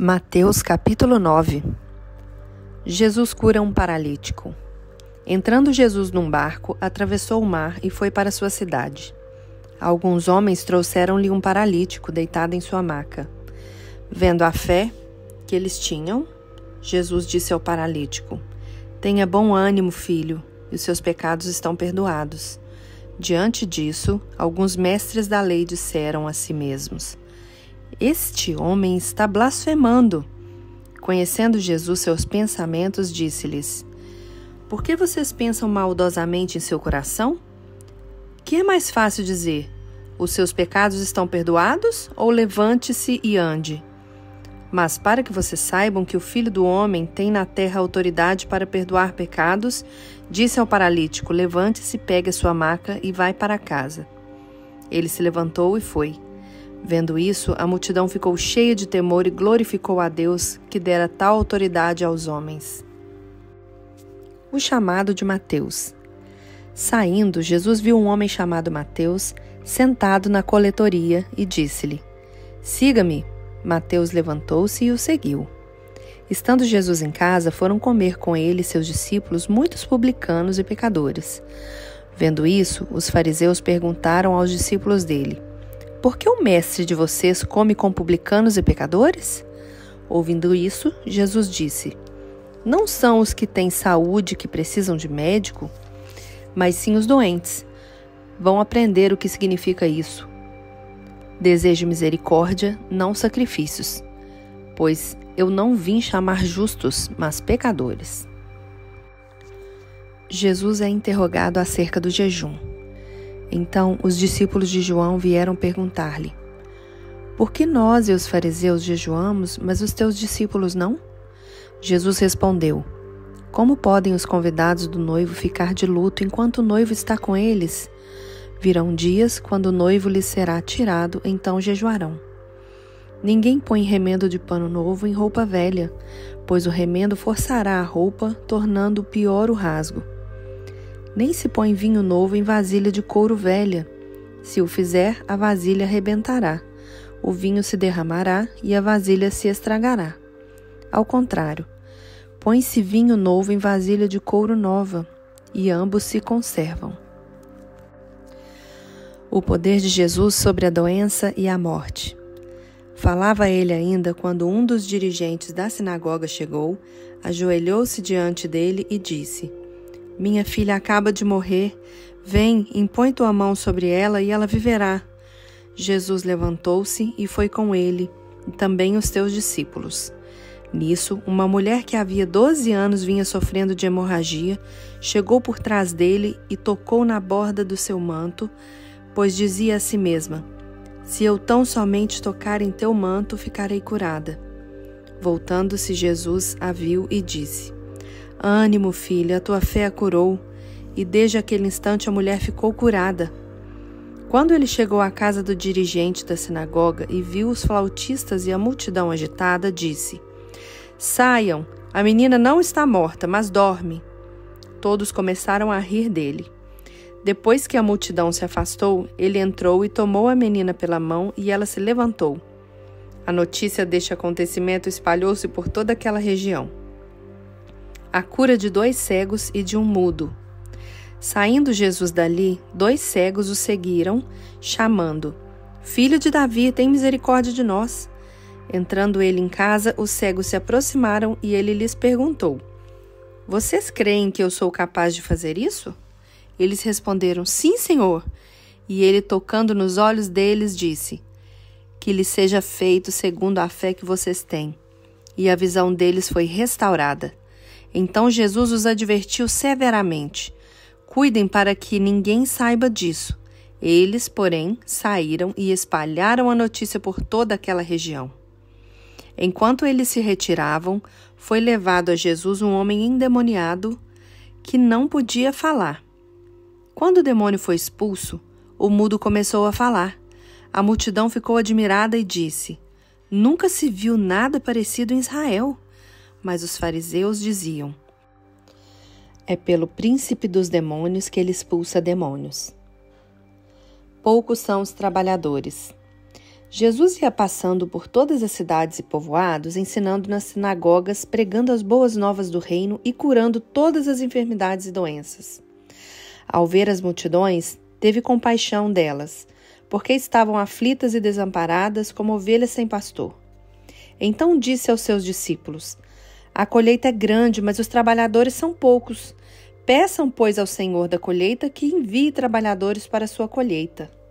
Mateus capítulo 9. Jesus cura um paralítico. Entrando Jesus num barco, atravessou o mar e foi para sua cidade. Alguns homens trouxeram-lhe um paralítico deitado em sua maca. Vendo a fé que eles tinham, Jesus disse ao paralítico: "Tenha bom ânimo, filho, e os seus pecados estão perdoados." Diante disso, alguns mestres da lei disseram a si mesmos: "Este homem está blasfemando." Conhecendo Jesus seus pensamentos, disse-lhes: "Por que vocês pensam maldosamente em seu coração? Que é mais fácil dizer: os seus pecados estão perdoados, ou levante-se e ande? Mas para que vocês saibam que o Filho do Homem tem na terra autoridade para perdoar pecados, disse ao paralítico: levante-se, pegue a sua maca e vai para casa. Ele se levantou e foi. Vendo isso, a multidão ficou cheia de temor e glorificou a Deus, que dera tal autoridade aos homens. O chamado de Mateus. Saindo, Jesus viu um homem chamado Mateus sentado na coletoria e disse-lhe: "Siga-me." Mateus levantou-se e o seguiu. Estando Jesus em casa, foram comer com ele e seus discípulos muitos publicanos e pecadores. Vendo isso, os fariseus perguntaram aos discípulos dele: "Por que o mestre de vocês come com publicanos e pecadores?" Ouvindo isso, Jesus disse: "Não são os que têm saúde que precisam de médico, mas sim os doentes. Vão aprender o que significa isso. Desejo misericórdia, não sacrifícios, pois eu não vim chamar justos, mas pecadores." Jesus é interrogado acerca do jejum. Então, os discípulos de João vieram perguntar-lhe: "Por que nós e os fariseus jejuamos, mas os teus discípulos não?" Jesus respondeu: "Como podem os convidados do noivo ficar de luto enquanto o noivo está com eles? Virão dias quando o noivo lhes será tirado, então jejuarão. Ninguém põe remendo de pano novo em roupa velha, pois o remendo forçará a roupa, tornando pior o rasgo. Nem se põe vinho novo em vasilha de couro velha. Se o fizer, a vasilha arrebentará, o vinho se derramará e a vasilha se estragará. Ao contrário, põe-se vinho novo em vasilha de couro nova, e ambos se conservam." O poder de Jesus sobre a doença e a morte. Falava ele ainda quando um dos dirigentes da sinagoga chegou, ajoelhou-se diante dele e disse: "Minha filha acaba de morrer. Vem, impõe tua mão sobre ela e ela viverá." Jesus levantou-se e foi com ele, e também os seus discípulos. Nisso, uma mulher que havia 12 anos vinha sofrendo de hemorragia, chegou por trás dele e tocou na borda do seu manto, pois dizia a si mesma: "Se eu tão somente tocar em teu manto, ficarei curada." Voltando-se, Jesus a viu e disse: "Ânimo, filha, a tua fé a curou." E desde aquele instante a mulher ficou curada. Quando ele chegou à casa do dirigente da sinagoga e viu os flautistas e a multidão agitada, disse: "Saiam, a menina não está morta, mas dorme." Todos começaram a rir dele. Depois que a multidão se afastou, ele entrou e tomou a menina pela mão e ela se levantou. A notícia deste acontecimento espalhou-se por toda aquela região. A cura de 2 cegos e de um mudo. Saindo Jesus dali, 2 cegos o seguiram, chamando: "Filho de Davi, tem misericórdia de nós." Entrando ele em casa, os cegos se aproximaram e ele lhes perguntou: "Vocês creem que eu sou capaz de fazer isso?" Eles responderam: "Sim, Senhor." E ele, tocando nos olhos deles, disse: "Que lhes seja feito segundo a fé que vocês têm." E a visão deles foi restaurada. Então Jesus os advertiu severamente: "Cuidem para que ninguém saiba disso." Eles, porém, saíram e espalharam a notícia por toda aquela região. Enquanto eles se retiravam, foi levado a Jesus um homem endemoniado que não podia falar. Quando o demônio foi expulso, o mudo começou a falar. A multidão ficou admirada e disse: "Nunca se viu nada parecido em Israel." Mas os fariseus diziam: "É pelo príncipe dos demônios que ele expulsa demônios." Poucos são os trabalhadores. Jesus ia passando por todas as cidades e povoados, ensinando nas sinagogas, pregando as boas novas do reino e curando todas as enfermidades e doenças. Ao ver as multidões, teve compaixão delas, porque estavam aflitas e desamparadas como ovelhas sem pastor. Então disse aos seus discípulos: A colheita é grande, mas os trabalhadores são poucos. Peçam, pois, ao Senhor da colheita que envie trabalhadores para a sua colheita.